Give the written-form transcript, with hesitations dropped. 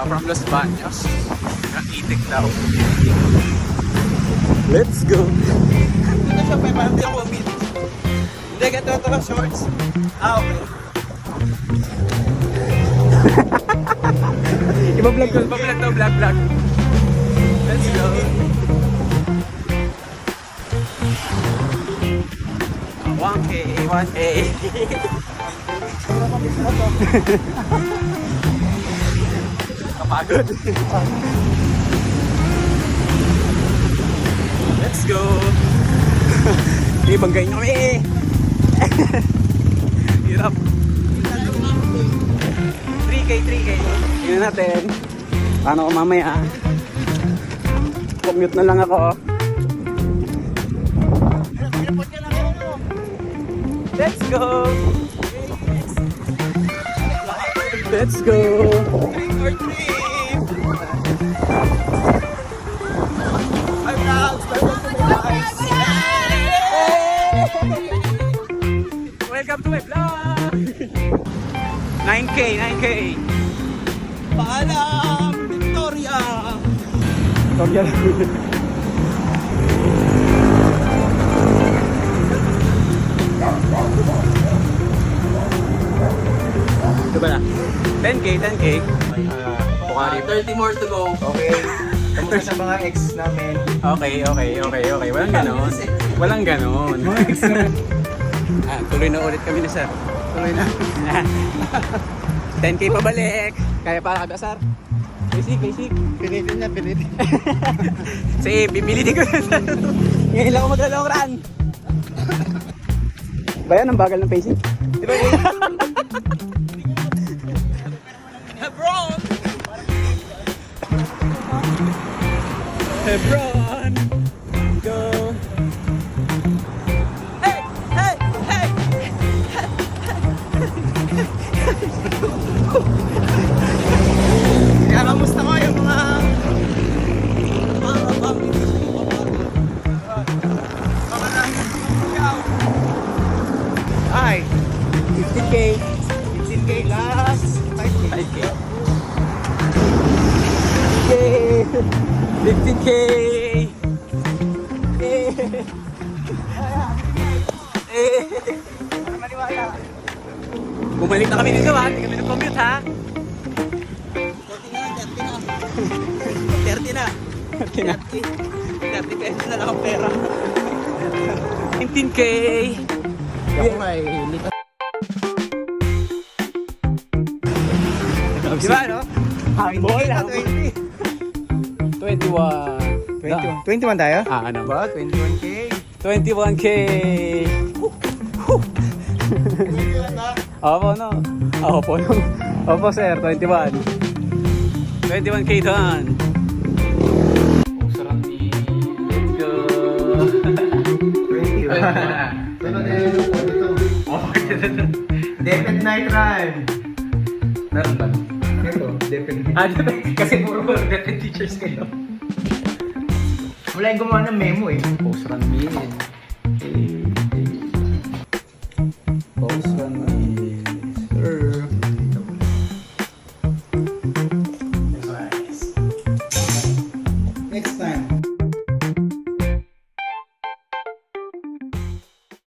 from Los Baños. Ang itik daw. Let's go! Ito siya, pa parang di ako umit. Hindi, ganito ito lang shorts. Okay. Iba-vlog ko, iba-vlog daw, vlog. Let's go! 1K, 1K. Kapagod. Let's go! Ibanggayin nyo kami! Hirap. 3K. Tingnan natin. Paano ko mamaya? Commute na lang ako. Let's go! Let's go! Trick or treat! My vlogs! Welcome to my guys! Welcome to my vlog! 9K! Paalam! Victoria! Victoria lang. Ito ba na? 10K. Bukari. 30 more to go. Okay. Kamusta sa mga ex namin? Okay. Walang ganon. Tuloy na ulit kami na, sir. Tuloy na. 10K pabalik. Kaya para kada, sir. Basic. Pinitin. Sige, bibili din ko na, sir. Ngayon lang ako mag-long run. Ba yan? Ang bagal ng pacing? Di ba yun? Hebron! Go! Hey! Kaya kamusta ko yung mga Ay! 50K! 15K last! 5K! Yay! 50K! Bumalik na kami dito, ha? Hindi kami nag-commute, ha? 30 na. 30 pesos na lang ang pera. 19K! Ako nga eh. Di ba, no? Humble, 21. 21 tayo? Ano ba? Ba? 21K? 21K! Opo, no? Opo, sir. 21. 21K doon. Sarang let's go! 20. Depend night run! Meron ba? Ito, depend. Kasi puro depend teachers kayo. Wala yung gumawa ng memo eh. Post run million. Post run